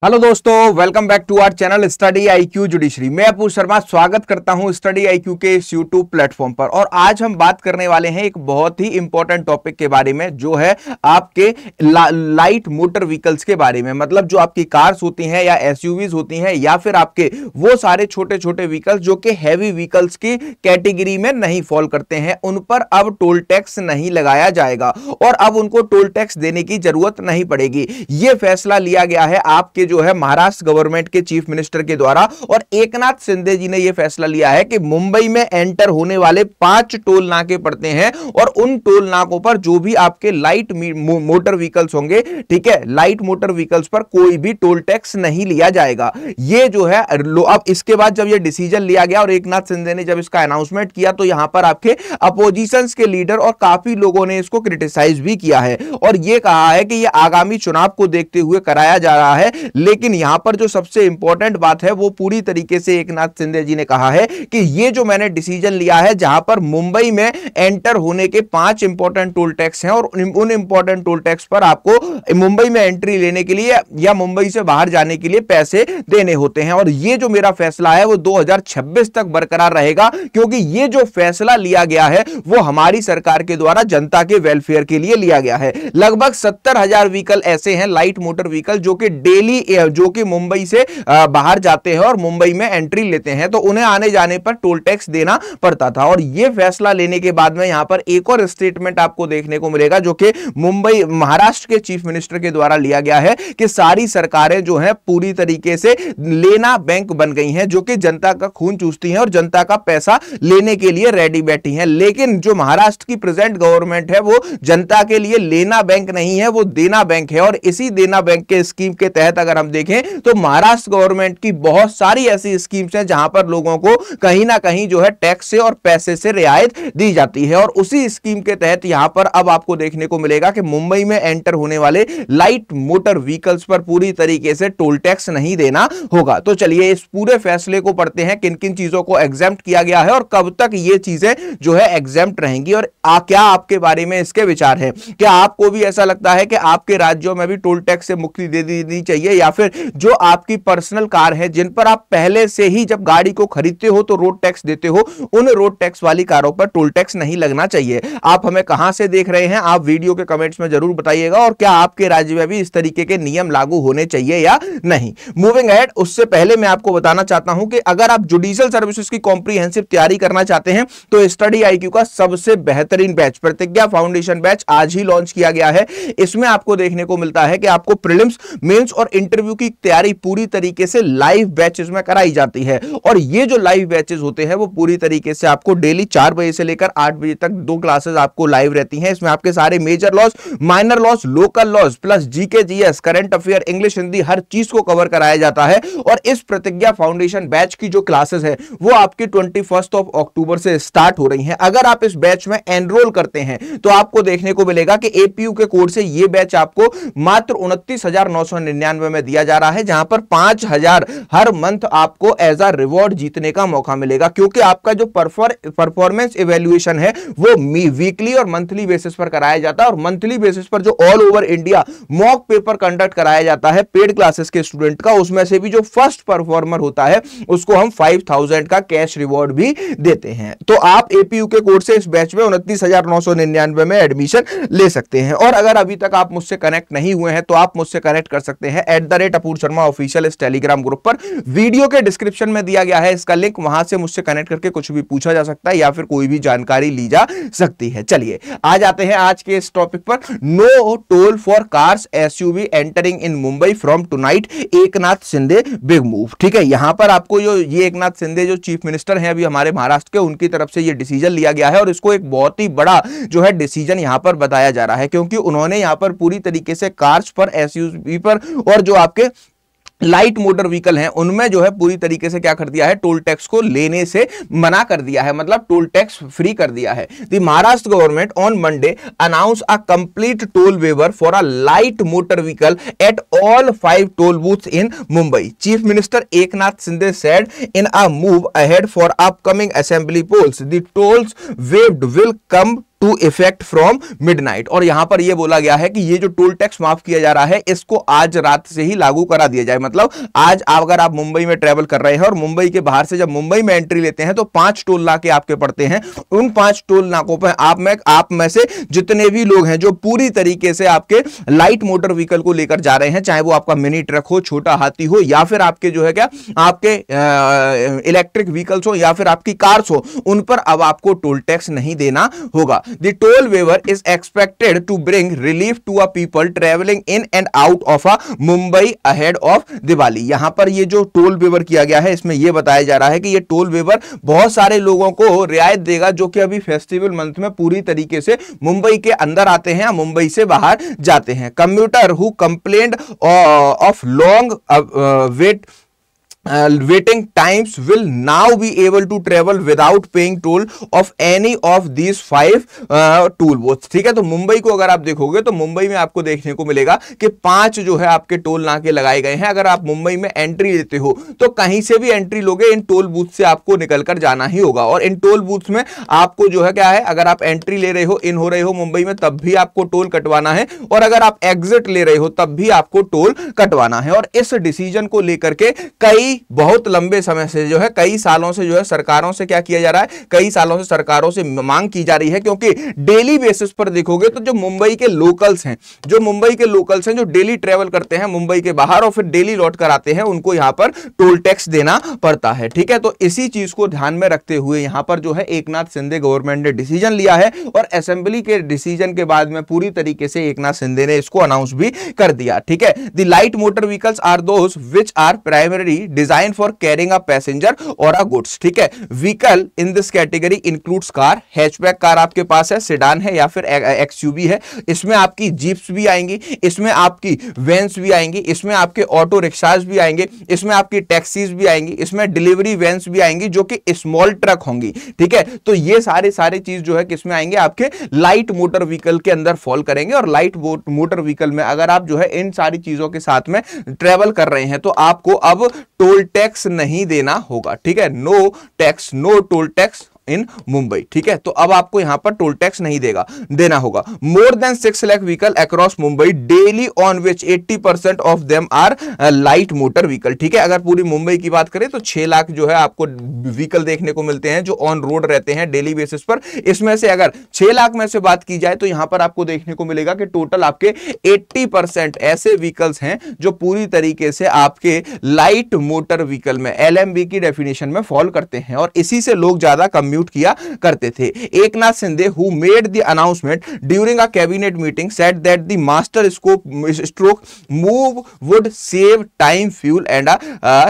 Hello दोस्तों, welcome back to our channel study IQ judiciary. मैं अपूर्व शर्मा स्वागत करता हूं स्टडी आईक्यू के इस यूट्यूब प्लेटफॉर्म पर। और आज हम बात करने वाले हैं एक बहुत ही इंपॉर्टेंट टॉपिक के बारे में, जो है आपके लाइट मोटर व्हीकल्स के बारे में। मतलब जो आपकी कार्स होती हैं या एसयूवीज होती हैं या फिर आपके वो सारे छोटे छोटे व्हीकल्स जो कि हैवी व्हीकल्स की कैटेगरी में नहीं फॉल करते हैं, उन पर अब टोल टैक्स नहीं लगाया जाएगा और अब उनको टोल टैक्स देने की जरूरत नहीं पड़ेगी। यह फैसला लिया गया है आपके जो है महाराष्ट्र गवर्नमेंट के चीफ मिनिस्टर के द्वारा। और एकनाथ शिंदे जी ने यह फैसला लिया है कि मुंबई में एंटर होने वाले 5 टोल नाके पड़ते हैं और उन टोल नाकों पर जो भी आपके लाइट मोटर व्हीकल्स होंगे, ठीक है, लाइट मोटर व्हीकल्स पर कोई भी टोल टैक्स नहीं लिया जाएगा। ये जो है अब इसके बाद जब यह डिसीजन लिया गया और एकनाथ शिंदे ने जब इसका अनाउंसमेंट किया, तो यहां पर आपके अपोजिशंस के लीडर और काफी लोगों ने इसको क्रिटिसाइज भी किया है और यह कहा है कि यह आगामी चुनाव को देखते हुए कराया जा रहा है। लेकिन यहां पर जो सबसे इंपॉर्टेंट बात है वो पूरी तरीके से एकनाथ शिंदे जी ने कहा है कि ये जो मैंने डिसीजन लिया है, जहां पर मुंबई में एंटर होने के 5 इंपॉर्टेंट टोल टैक्स हैं और उन इंपॉर्टेंट टोल टैक्स पर आपको मुंबई में एंट्री लेने के लिए या मुंबई से बाहर जाने के लिए पैसे देने होते हैं। और ये जो मेरा फैसला है वो 2026 तक बरकरार रहेगा, क्योंकि ये जो फैसला लिया गया है वो हमारी सरकार के द्वारा जनता के वेलफेयर के लिए लिया गया है। लगभग 70,000 व्हीकल ऐसे हैं, लाइट मोटर व्हीकल, जो कि डेली जो कि मुंबई से बाहर जाते हैं और मुंबई में एंट्री लेते हैं, तो उन्हें आने जाने पर टोल टैक्स देना पड़ता था। और यह फैसला लेने के बाद में यहां पर एक और स्टेटमेंट आपको देखने को मिलेगा, जो कि मुंबई महाराष्ट्र के चीफ मिनिस्टर के द्वारा लिया गया है कि सारी सरकारें जो हैं पूरी तरीके से लेना बैंक बन गई हैं, जो कि जनता का खून चूसती हैं और जनता का पैसा लेने के लिए रेडी बैठी हैं। लेकिन जो महाराष्ट्र की प्रेजेंट गवर्नमेंट है वो जनता के लिए लेना बैंक नहीं है, वो देना बैंक है। और इसी देना बैंक के स्कीम के तहत अगर हम देखें तो महाराष्ट्र गवर्नमेंट की बहुत सारी ऐसी स्कीम्स हैं जहां पर लोगों को कहीं ना कहीं जो है टैक्स से और पैसे से रियायत दी जाती है। और उसी स्कीम के तहत यहां पर अब आपको देखने को मिलेगा कि मुंबई में एंटर होने वाले लाइट मोटर व्हीकल्स पर पूरी तरीके से टोल टैक्स नहीं देना होगा। तो चलिए इस पूरे फैसले को पढ़ते हैं, किन किन चीजों को एग्जेम्प्ट किया गया है और कब तक ये चीजें जो है एग्जेम्प्ट रहेंगी और क्या आपके बारे में इसके विचार है। क्या आपको भी ऐसा लगता है कि आपके राज्यों में भी टोल टैक्स से मुक्ति दे दी चाहिए, या फिर जो आपकी पर्सनल कार है जिन पर आप पहले से ही जब गाड़ी को खरीदते हो तो रोड टैक्स देते हो, उन रोड टैक्स वाली कारों पर टोल टैक्स नहीं लगना चाहिए। आप हमें कहां से देख रहे हैं, आप वीडियो के कमेंट्स में जरूर बताइएगा। और क्या आपके राज्य में भी इस तरीके के नियम लागू होने चाहिए या नहीं। मूविंग अहेड, उससे पहले मैं आपको बताना चाहता हूं कि अगर आप जुडिशियल सर्विसेज की कॉम्प्रिहेंसिव तैयारी करना चाहते हैं तो स्टडी आईक्यू का सबसे बेहतरीन बैच प्रतिज्ञा फाउंडेशन बैच आज ही लॉन्च किया गया है। इसमें आपको देखने को मिलता है कि आपको प्रीलिम्स, मेंस और इंटरव्यू की तैयारी पूरी तरीके से लाइव बैचेस में कराई जाती है। और ये जो लाइव बैचेस होते हैं वो पूरी तरीके से आपको डेली 4 बजे से लेकर 8 बजे तक 2 क्लासेस आपको लाइव रहती हैं। इसमें आपके सारे major laws, minor laws, local laws plus GK, GS, current affair, English, Hindi, हर चीज को कवर कराया जाता है। और इस प्रतिज्ञा फाउंडेशन बैच की जो क्लासेस है वो आपकी 21 अक्टूबर से स्टार्ट हो रही हैं। अगर आप इस बैच में एनरोल करते हैं तो आपको देखने को मिलेगा कि एपीयू के कोड से यह बैच आपको मात्र 29,999 में दिया जा रहा है, जहां पर 5,000 हर मंथ आपको एज अ रिवॉर्ड जीतने का मौका मिलेगा। क्योंकि आपका जो परफॉर्मेंस इवैल्यूएशन है वो वीकली और मंथली बेसिस पर कराया जाता है। और मंथली बेसिस पर जो all over India mock paper conduct कराया जाता है पेड क्लासेस के स्टूडेंट का, उसमें से भी जो फर्स्ट परफॉर्मर होता है उसको हम 5,000 का कैश रिवॉर्ड भी देते हैं। तो आप एपीयू के कोड से इस बैच में 29,999 में एडमिशन ले सकते हैं। और अगर अभी तक आप मुझसे कनेक्ट नहीं हुए हैं तो आप मुझसे कनेक्ट कर सकते हैं @अपूर्व शर्मा ऑफिशियल इस टेलीग्राम ग्रुप पर। वीडियो के डिस्क्रिप्शन में दिया गया है इसका लिंक, वहां से मुझसे कनेक्ट करके कुछ भी पूछा जा सकता है या फिर कोई भी जानकारी ली जा सकती है। चलिए आ जाते हैं आज के इस टॉपिक पर। No toll for cars SUV entering in Mumbai from tonight, Eknath Shinde big move. ठीक है, यहां पर आपको जो ये एकनाथ शिंदे जो चीफ मिनिस्टर हैं अभी हमारे महाराष्ट्र के, उनकी तरफ से ये डिसीजन लिया गया है और इसको एक बहुत ही बड़ा जो है डिसीजन यहां पर बताया जा रहा है, क्योंकि उन्होंने यहां पर पूरी तरीके से कार्स पर, एसयूवी पर और जो आपके लाइट मोटर व्हीकल हैं उनमें जो है पूरी तरीके से क्या कर दिया है, टोल टैक्स को लेने से मना कर दिया है, मतलब टोल टैक्स फ्री कर दिया है। The Maharashtra government on Monday announce a complete toll waiver for a light motor vehicle at all 5 toll booths in Mumbai. Chief minister Eknath Shinde said in a move ahead for upcoming assembly polls, the tolls waived will come to effect from midnight. और यहां पर यह बोला गया है कि ये जो टोल टैक्स माफ किया जा रहा है इसको आज रात से ही लागू करा दिया जाए। मतलब आज अगर आप मुंबई में ट्रेवल कर रहे हैं और मुंबई के बाहर से जब मुंबई में एंट्री लेते हैं तो 5 टोल नाके आपके पड़ते हैं। उन 5 टोल नाकों पर आप में से जितने भी लोग हैं जो पूरी तरीके से आपके लाइट मोटर व्हीकल को लेकर जा रहे हैं, चाहे वो आपका मिनी ट्रक हो, छोटा हाथी हो, या फिर आपके जो है क्या आपके इलेक्ट्रिक व्हीकल्स हो, या फिर आपकी कार्स हो, उन पर अब आपको टोल टैक्स नहीं देना होगा। The toll waiver is expected to bring relief to a people traveling in and out of a Mumbai ahead of Diwali। यहां पर ये जो टोल वेवर किया गया है इसमें यह बताया जा रहा है कि ये टोल वेवर बहुत सारे लोगों को रियायत देगा जो कि अभी फेस्टिवल मंथ में पूरी तरीके से मुंबई के अंदर आते हैं या मुंबई से बाहर जाते हैं। Commuter who complained of long waiting times will now be able to travel without paying toll of any of these 5 toll booths। ठीक है, तो मुंबई को अगर आप देखोगे तो मुंबई में आपको देखने को मिलेगा कि 5 जो है आपके टोल नाके लगाए गए हैं। अगर आप मुंबई में एंट्री लेते हो तो कहीं से भी एंट्री लोगे, इन टोल बूथ से आपको निकलकर जाना ही होगा। और इन टोल बूथ में आपको जो है क्या है, अगर आप एंट्री ले रहे हो, इन हो रहे हो मुंबई में, तब भी आपको टोल कटवाना है, और अगर आप एग्जिट ले रहे हो तब भी आपको टोल कटवाना है। और इस डिसीजन को लेकर के कई बहुत लंबे समय से जो है, कई सालों से जो है सरकारों से क्या किया जा रहा है, कई सालों से सरकारों से मांग की जा रही है। क्योंकि डेली बेसिस पर देखोगे तो जो मुंबई के लोकल्स हैं, जो डेली ट्रेवल करते हैं मुंबई के बाहर और फिर डेली लौट कर आते हैं, उनको यहां पर टोल टैक्स देना पड़ता है। ठीक है, तो इसी चीज को ध्यान में रखते हुए यहां पर जो है एकनाथ शिंदे गवर्नमेंट ने डिसीजन लिया है, और असेंबली के डिसीजन के बाद में पूरी तरीके से एकनाथ शिंदे ने इसको अनाउंस भी कर दिया। ठीक है, the light motor vehicles are those which are primary design for carrying a passenger और अ गुड्स। ठीक है, vehicle in this category includes car, hatchback car आपके पास है, सेडान है या फिर एक्सयूवी है, इसमें आपकी जीप्स भी आएंगी, इसमें आपकी वैन्स भी आएंगी, इसमें आपके ऑटो रिक्शाज भी आएंगे, इसमें आपकी टैक्सीज भी आएंगी, इसमें डिलीवरी वैन्स भी आएंगी जो कि स्मॉल ट्रक होंगी। ठीक है, तो ये सारे चीज जो है किसमें आएंगे, आपके लाइट मोटर व्हीकल के अंदर फॉल करेंगे। और लाइट मोटर व्हीकल में अगर आप जो है इन सारी चीजों के साथ में ट्रेवल कर रहे हैं तो आपको अब टोल टैक्स नहीं देना होगा। ठीक है, no tax, no toll tax in Mumbai. ठीक है, तो अब आपको यहां पर टोल टैक्स नहीं देना होगा। More than 6 lakh vehicle across Mumbai daily on which 80% of them are light motor vehicle. ठीक है, अगर पूरी मुंबई की बात करें तो 6 लाख जो है आपको व्हीकल देखने को मिलते हैं जो ऑन रोड रहते हैं डेली बेसिस पर। इसमें से अगर 6 लाख में से बात की जाए तो यहां पर आपको देखने को मिलेगा कि टोटल आपके 80% ऐसे व्हीकल्स हैं जो पूरी तरीके से आपके लाइट मोटर व्हीकल में, LMV की डेफिनेशन में फॉल करते हैं, और इसी से लोग ज्यादा कम्यूट किया करते थे। Eknath Shinde who made the announcement during a cabinet meeting said that the master stroke move would save time, fuel and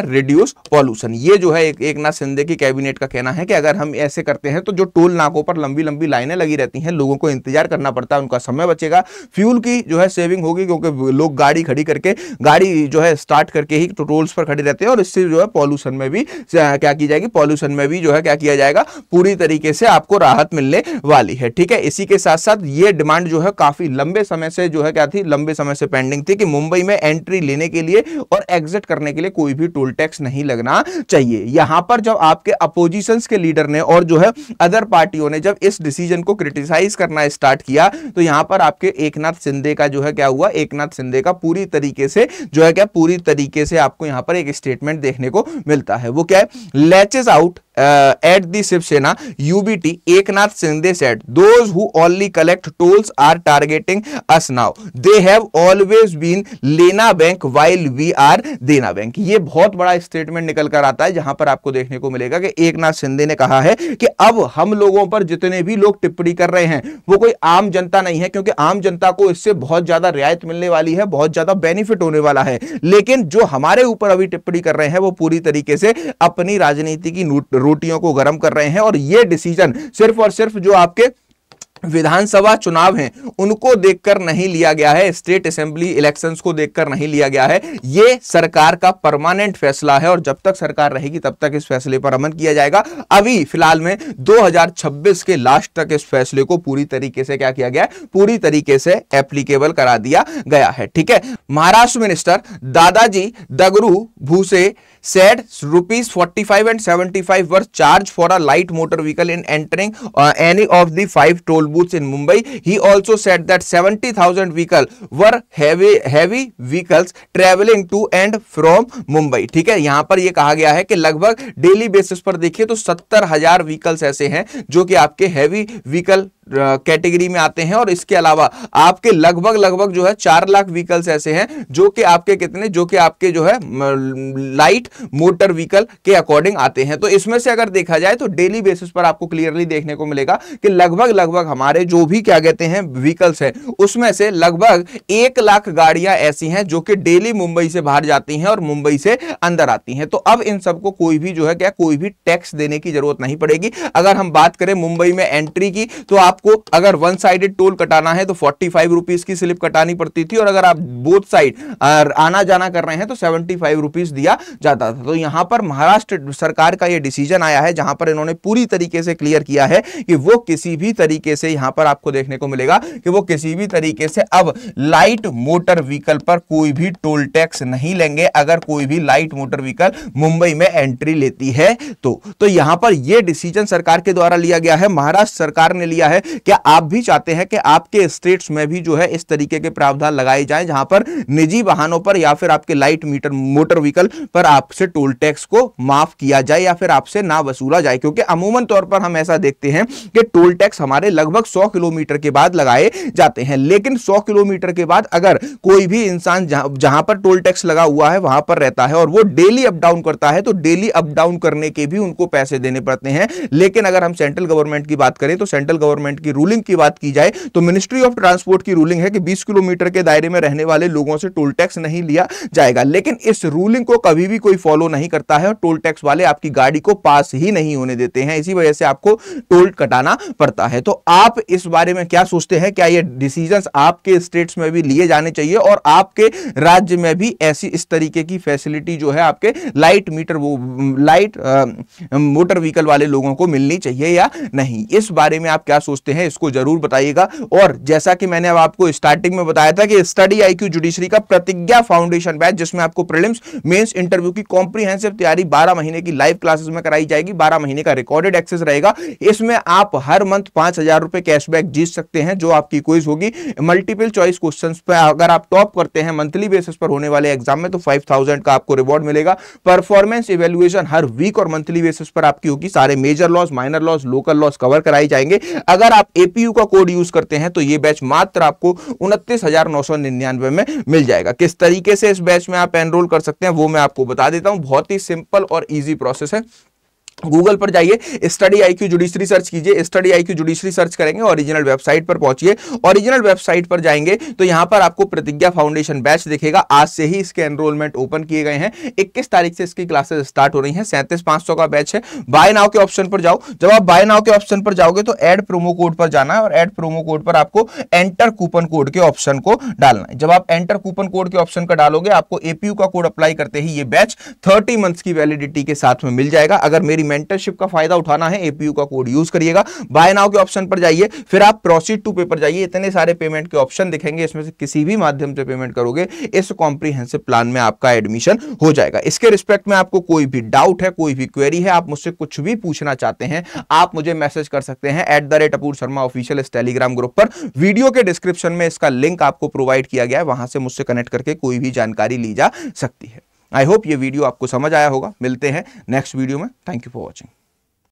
reduce pollution. ये जो है एकनाथ शिंदे की कैबिनेट का कहना है कि अगर हम ऐसे करते हैं तो जो टोल नाकों पर लंबी लंबी लाइनें लगी रहती हैं, लोगों को इंतजार करना पड़ता है, उनका समय बचेगा, फ्यूल की जो है सेविंग होगी, क्योंकि लोग गाड़ी खड़ी करके, गाड़ी जो है स्टार्ट करके ही टोल्स पर खड़े रहते हैं, और इससे जो है पॉल्यूशन में भी क्या की जाएगी, पॉल्यूशन में भी जो है क्या किया जाएगा, पूरी तरीके से आपको राहत मिलने वाली है। ठीक है, इसी के साथ साथ ये डिमांड जो है काफी लंबे समय से जो है क्या थी, लंबे समय से पेंडिंग थी कि मुंबई में एंट्री लेने के लिए और एग्जिट करने के लिए कोई भी टोल टैक्स नहीं लगना चाहिए। यहां पर जब आपके अपोजिशंस के लीडर ने और जो है अदर पार्टियों ने जब इस डिसीजन को क्रिटिसाइज करना स्टार्ट किया तो यहां पर आपके एकनाथ शिंदे का जो है क्या हुआ, एकनाथ शिंदे का पूरी तरीके से जो है क्या, पूरी तरीके से आपको यहां पर एक स्टेटमेंट देखने को मिलता है। वो क्या है, latches out at the Shiv Sena UBT, Eknath Shinde said, "Those who only collect tolls are targeting us now. They have always been Lena Bank while we are Dena Bank." ये बहुत बड़ा स्टेटमेंट निकल कर आता है जहां पर आपको देखने को मिलेगा कि एकनाथ शिंदे ने कहा है कि अब हम लोगों पर जितने भी लोग टिप्पणी कर रहे हैं वो कोई आम जनता नहीं है, क्योंकि आम जनता को इससे बहुत ज्यादा रियायत मिलने वाली है, बहुत ज्यादा बेनिफिट होने वाला है। लेकिन जो हमारे ऊपर अभी टिप्पणी कर रहे हैं वो पूरी तरीके से अपनी राजनीति की रोटियों को गर्म कर रहे हैं, और यह डिसीजन सिर्फ और सिर्फ जो आपके विधानसभा चुनाव हैं उनको देखकर नहीं लिया गया है, स्टेट असेंबली इलेक्शंस को देखकर नहीं लिया गया है। यह सरकार का परमानेंट फैसला है और जब तक सरकार रहेगी तब तक इस फैसले पर अमल किया जाएगा। अभी फिलहाल में 2026 के लास्ट तक इस फैसले को पूरी तरीके से क्या किया गया है, पूरी तरीके से एप्लीकेबल करा दिया गया है। ठीक है, महाराष्ट्र मिनिस्टर दादाजी दगरू भूसे said rupees 45 and 75 were charged for a light motor vehicle in entering any of the 5 toll booths in Mumbai. He also said that 70,000 vehicles were heavy vehicles traveling to and from Mumbai. ठीक है, यहां पर यह कहा गया है कि लगभग डेली बेसिस पर देखिए तो 70,000 व्हीकल्स ऐसे हैं जो कि आपके हैवी व्हीकल कैटेगरी में आते हैं, और इसके अलावा आपके लगभग जो है 4 लाख व्हीकल्स ऐसे हैं जो कि आपके कितने, जो कि आपके जो है लाइट मोटर व्हीकल के अकॉर्डिंग आते हैं। तो इसमें से अगर देखा जाए तो डेली बेसिस पर आपको क्लियरली देखने को मिलेगा कि लगभग हमारे जो भी क्या कहते हैं व्हीकल्स हैं उसमें से लगभग 1 लाख गाड़ियां ऐसी हैं जो कि डेली मुंबई से बाहर जाती हैं और मुंबई से अंदर आती हैं। तो अब इन सबको कोई भी जो है क्या कोई भी टैक्स देने की जरूरत नहीं पड़ेगी। अगर हम बात करें मुंबई में एंट्री की तो आपको अगर वन साइडेड टोल कटाना है तो 45 रुपीस की स्लिप कटानी पड़ती थी, और अगर आप बोथ साइड आना जाना कर रहे हैं तो 75 रुपीस दिया जाता था। तो यहां पर महाराष्ट्र सरकार का यह डिसीजन आया है जहां पर इन्होंने पूरी तरीके से क्लियर किया है कि वो किसी भी तरीके से, यहां पर आपको देखने को मिलेगा कि वो किसी भी तरीके से अब लाइट मोटर व्हीकल पर कोई भी टोल टैक्स नहीं लेंगे अगर कोई भी लाइट मोटर व्हीकल मुंबई में एंट्री लेती है तो यहां पर यह डिसीजन सरकार के द्वारा लिया गया है, महाराष्ट्र सरकार ने लिया है। क्या आप भी चाहते हैं कि आपके स्टेट्स में भी जो है इस तरीके के प्रावधान लगाए जाएं जहां पर निजी वाहनों पर या फिर आपके लाइट मोटर व्हीकल पर आपसे टोल टैक्स को माफ किया जाए या फिर आपसे ना वसूला जाए? क्योंकि अमूमन तौर पर हम ऐसा देखते हैं कि टोल टैक्स हमारे लगभग 100 किलोमीटर के बाद लगाए जाते हैं, लेकिन 100 किलोमीटर के बाद अगर कोई भी इंसान जहां पर टोल टैक्स लगा हुआ है वहां पर रहता है और वो डेली अप डाउन करता है तो डेली अप डाउन करने के भी उनको पैसे देने पड़ते हैं। लेकिन अगर हम सेंट्रल गवर्नमेंट की बात करें तो सेंट्रल गवर्नमेंट की रूलिंग की बात की जाए तो मिनिस्ट्री ऑफ ट्रांसपोर्ट की रूलिंग है कि 20 किलोमीटर के दायरे में रहने वाले लोगों से टोल टैक्स नहीं लिया जाएगा। लेकिन इस रूलिंग को कभी भी कोई फॉलो नहीं करता है और टोल टैक्स वाले आपकी गाड़ी को पास ही नहीं होने देते हैं, इसी वजह से आपको टोल कटाना पड़ता है। तो आप इस बारे में क्या सोचते हैं? क्या ये डिसीजंस आपके स्टेट्स में भी लिए जाने चाहिए और आपके राज्य में भी ऐसी इस तरीके की फैसिलिटी जो है आपके लाइट मोटर व्हीकल वाले लोगों को मिलनी चाहिए या नहीं? इस बारे में आप क्या सोचते हैं इसको जरूर बताइएगा। और जैसा कि मैंने अब आपको स्टार्टिंग में बताया था कि स्टडी आईक्यू जुडिशरी का प्रतिज्ञा फाउंडेशन बैच, जिसमें आपको प्रीलिम्स मेंस इंटरव्यू की कॉम्प्रिहेंसिव तैयारी 12 महीने की लाइव क्लासेस में कराई जाएगी, 12 महीने का रिकॉर्डेड एक्सेस रहेगा। इसमें आप हर मंथ 5,000 रुपए कैशबैक जीत सकते हैं जो आपकी क्विज होगी। मल्टीपल चॉइस क्वेश्चंस पे अगर आप टॉप करते हैं मंथली बेसिस पर होने वाले एग्जाम में तो 5,000 का आपको रिवॉर्ड मिलेगा। परफॉर्मेंस इवैल्यूएशन हर वीक और मंथली बेसिस पर आपकी होगी। सारे major loss, minor loss, local loss cover कराए जाएंगे। अगर आप एपीयू का कोड यूज करते हैं तो यह बैच मात्र आपको 29,999 में मिल जाएगा। किस तरीके से इस बैच में आप एनरोल कर सकते हैं वो मैं आपको बता देता हूं। बहुत ही सिंपल और इजी प्रोसेस है। गूगल पर जाइए, स्टडी आईक्यू जुडिशरी सर्च कीजिए, स्टडी आईक्यू जुडिशरी सर्च करेंगे, ओरिजिनल वेबसाइट पर पहुंचिए। ओरिजिनल वेबसाइट पर जाएंगे तो यहां पर आपको प्रतिज्ञा फाउंडेशन बैच दिखेगा। आज से ही इसके एनरोलमेंट ओपन किए गए हैं। 21 तारीख से इसकी क्लासेस स्टार्ट हो रही हैं। 37,500 का बैच है। बाय नाउ के ऑप्शन पर जाओ। जब आप बाय नाउ के ऑप्शन पर जाओगे तो ऐड प्रोमो कोड पर जाना है और ऐड प्रोमो कोड पर आपको एंटर कूपन कोड के ऑप्शन को डालना है। जब आप एंटर कूपन कोड के ऑप्शन का डालोगे आपको एपीयू का कोड अप्लाई करते ही ये बैच 30 मंथ्स की वैलिडिटी के साथ में मिल जाएगा। अगर मेरी मेंटरशिप का फायदा उठाना है एपीयू का कोड यूज करिएगा। बाय नाउ के ऑप्शन पर जाइए, फिर आप प्रोसीड टू पे पर जाइए। इतने सारे पेमेंट के ऑप्शन दिखेंगे, इसमें से किसी भी माध्यम से पेमेंट करोगे इस कॉम्प्रिहेंसिव प्लान में आपका एडमिशन हो जाएगा। इसके रिस्पेक्ट में आपको कोई भी डाउट है, कोई भी क्वेरी है, आप मुझसे कुछ भी पूछना चाहते हैं, आप मुझे मैसेज कर सकते हैं @अपूर शर्मा ऑफिशियल इस टेलीग्राम ग्रुप पर। वीडियो के डिस्क्रिप्शन में इसका लिंक आपको प्रोवाइड किया गया है, वहां से मुझसे कनेक्ट करके कोई भी जानकारी ली जा सकती है। आई होप ये वीडियो आपको समझ आया होगा। मिलते हैं नेक्स्ट वीडियो में। Thank you for watching.